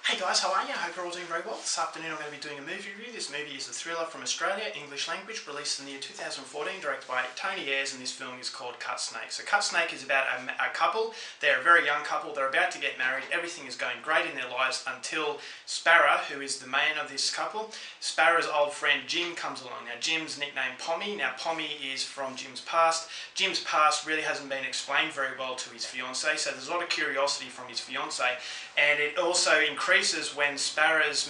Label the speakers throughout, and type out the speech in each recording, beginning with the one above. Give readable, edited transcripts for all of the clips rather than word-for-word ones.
Speaker 1: Hey guys, how are you? I hope you're all doing very well. This afternoon I'm going to be doing a movie review. This movie is a thriller from Australia, English language, released in the year 2014, directed by Tony Ayres, and this film is called Cut Snake. So Cut Snake is about a couple. They're a very young couple. They're about to get married. Everything is going great in their lives until Sparra, who is the man of this couple, Sparra's old friend Jim comes along. Now Jim's nicknamed Pommie. Now Pommie is from Jim's past. Jim's past really hasn't been explained very well to his fiance, so there's a lot of curiosity from his fiance, and it also increases when Sparra's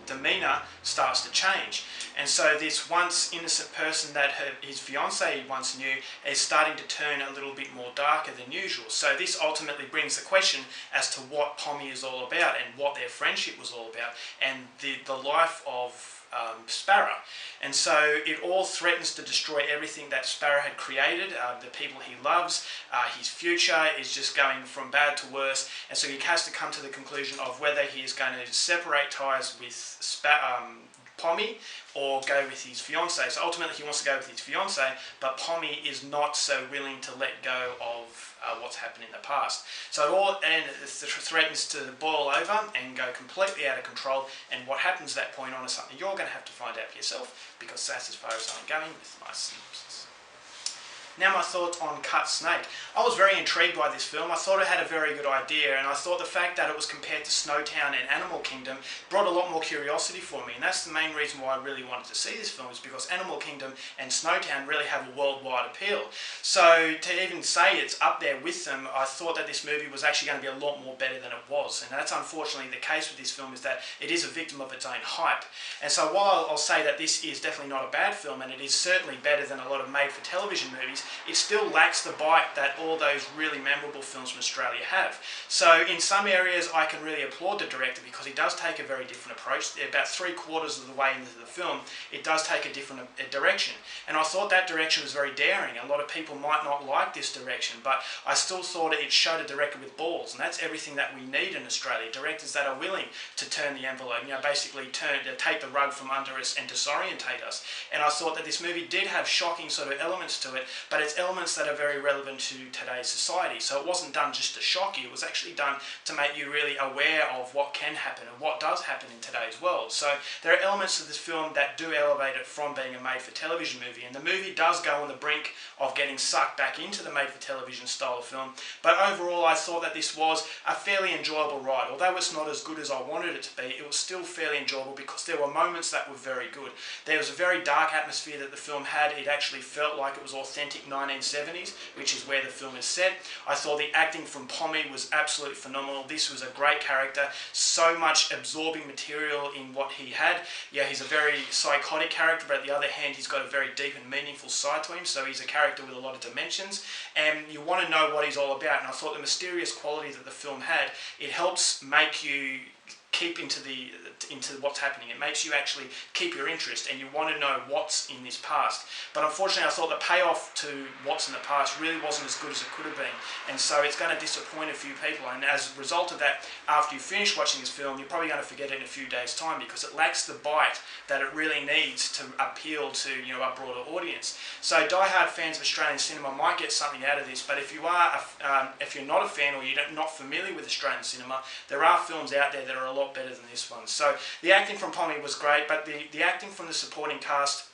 Speaker 1: demeanour starts to change. And so this once innocent person that his fiancée once knew is starting to turn a little bit more darker than usual. So this ultimately brings the question as to what Pommie is all about and what their friendship was all about and the life of Sparra. And so it all threatens to destroy everything that Sparra had created, the people he loves. His future is just going from bad to worse, and so he has to come to the conclusion of whether he is going to separate ties with Pommie or go with his fiancée. So ultimately he wants to go with his fiancée, but Pommie is not so willing to let go of what's happened in the past. So it threatens to boil over and go completely out of control, and what happens at that point on is something you're going to have to find out for yourself, because that's as far as I'm going with my synopsis. Now my thoughts on Cut Snake. I was very intrigued by this film. I thought it had a very good idea, and I thought the fact that it was compared to Snowtown and Animal Kingdom brought a lot more curiosity for me, and that's the main reason why I really wanted to see this film, is because Animal Kingdom and Snowtown really have a worldwide appeal. So to even say it's up there with them, I thought that this movie was actually going to be a lot more better than it was, and that's unfortunately the case with this film, is that it is a victim of its own hype. And so while I'll say that this is definitely not a bad film, and it is certainly better than a lot of made-for-television movies, it still lacks the bite that all those really memorable films from Australia have. So in some areas I can really applaud the director, because he does take a very different approach. About 3/4 of the way into the film, it does take a different direction. And I thought that direction was very daring. A lot of people might not like this direction, but I still thought it showed a director with balls, and that's everything that we need in Australia. Directors that are willing to turn the envelope, basically take the rug from under us and disorientate us. And I thought that this movie did have shocking sort of elements to it, but it's elements that are very relevant to today's society. So it wasn't done just to shock you, it was actually done to make you really aware of what can happen and what does happen in today's world. So there are elements of this film that do elevate it from being a made-for-television movie, and the movie does go on the brink of getting sucked back into the made-for-television style of film, but overall I thought that this was a fairly enjoyable ride. Although it's not as good as I wanted it to be, it was still fairly enjoyable because there were moments that were very good. There was a very dark atmosphere that the film had. It actually felt like it was authentic 1970s, which is where the film is set. I thought the acting from Pommie was absolutely phenomenal. This was a great character, so much absorbing material in what he had. Yeah, he's a very psychotic character, but on the other hand, he's got a very deep and meaningful side to him, so he's a character with a lot of dimensions, and you want to know what he's all about. And I thought the mysterious quality that the film had, it helps make you keep into what's happening. It makes you actually keep your interest, and you want to know what's in this past. But unfortunately, I thought the payoff to what's in the past really wasn't as good as it could have been, and so it's going to disappoint a few people. And as a result of that, after you finish watching this film, you're probably going to forget it in a few days' time, because it lacks the bite that it really needs to appeal to a broader audience. So die-hard fans of Australian cinema might get something out of this, but if you're not a fan, or you're not familiar with Australian cinema, there are films out there that are a lot better than this one. So the acting from Pommie was great, but the acting from the supporting cast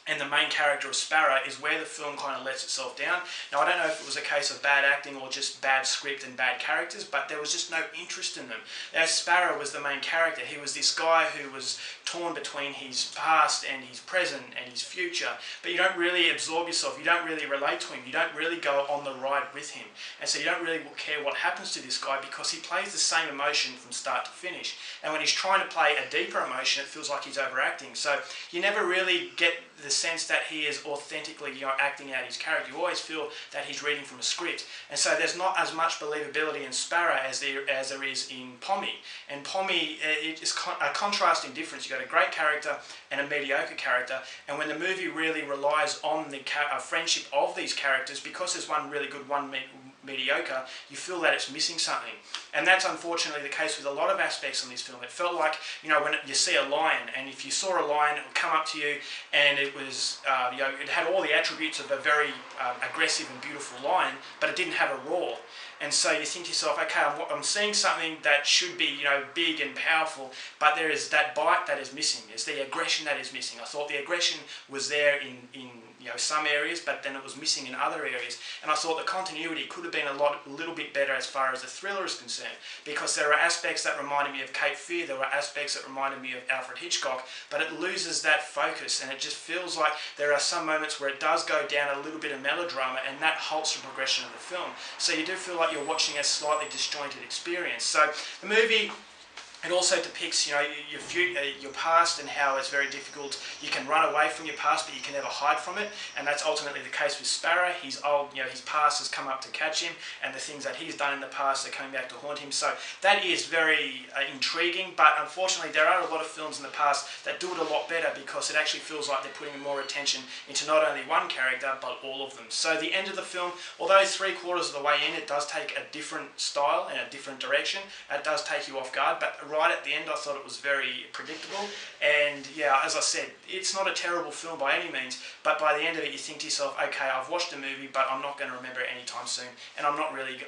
Speaker 1: and the main character of Sparra is where the film kind of lets itself down. Now, I don't know if it was a case of bad acting or just bad script and bad characters, but there was just no interest in them. As Sparra was the main character, he was this guy who was torn between his past and his present and his future, but you don't really absorb yourself, you don't really relate to him, you don't really go on the ride with him, and so you don't really care what happens to this guy, because he plays the same emotion from start to finish, and when he's trying to play a deeper emotion, it feels like he's overacting. So you never really get the sense that he is authentically acting out his character. You always feel that he's reading from a script, and so there's not as much believability in Sparra as there is in Pommie. And Pommie, it is a contrasting difference. You've got a great character and a mediocre character, and when the movie really relies on the friendship of these characters, because there's one really good, one mediocre, you feel that it's missing something. And that's unfortunately the case with a lot of aspects in this film. It felt like, you know, when you see a lion, and if you saw a lion, it would come up to you, and it was, you know, it had all the attributes of a very aggressive and beautiful lion, but it didn't have a roar. And so you think to yourself, okay, I'm seeing something that should be, you know, big and powerful, but there is that bite that is missing. There's the aggression that is missing. I thought the aggression was there in you know, some areas, but then it was missing in other areas. And I thought the continuity could have been a little bit better as far as the thriller is concerned, because there are aspects that reminded me of Cape Fear, there were aspects that reminded me of Alfred Hitchcock, but it loses that focus, and it just feels like there are some moments where it does go down a little bit of melodrama, and that halts the progression of the film. So you do feel like you're watching a slightly disjointed experience. So the movie, it also depicts, you know, your past and how it's very difficult. You can run away from your past, but you can never hide from it, and that's ultimately the case with Sparra. He's old, you know, his past has come up to catch him, and the things that he's done in the past are coming back to haunt him. So that is very intriguing, but unfortunately there are a lot of films in the past that do it a lot better, because it actually feels like they're putting more attention into not only one character, but all of them. So the end of the film, although 3/4 of the way in, it does take a different style and a different direction. It does take you off guard, but right at the end I thought it was very predictable. And yeah, as I said, it's not a terrible film by any means, but by the end of it you think to yourself, okay, I've watched the movie, but I'm not going to remember it anytime soon, and I'm not really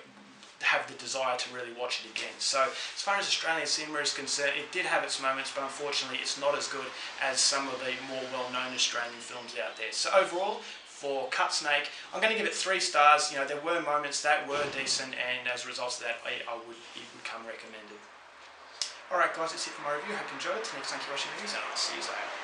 Speaker 1: have the desire to really watch it again. So as far as Australian cinema is concerned, it did have its moments, but unfortunately it's not as good as some of the more well-known Australian films out there. So overall, for Cut Snake, I'm going to give it 3 stars. You know, there were moments that were decent, and as a result of that, it would come recommended. Alright guys, that's it for my review. Hope you enjoyed it. Next time, keep watching movies, and I'll see you later.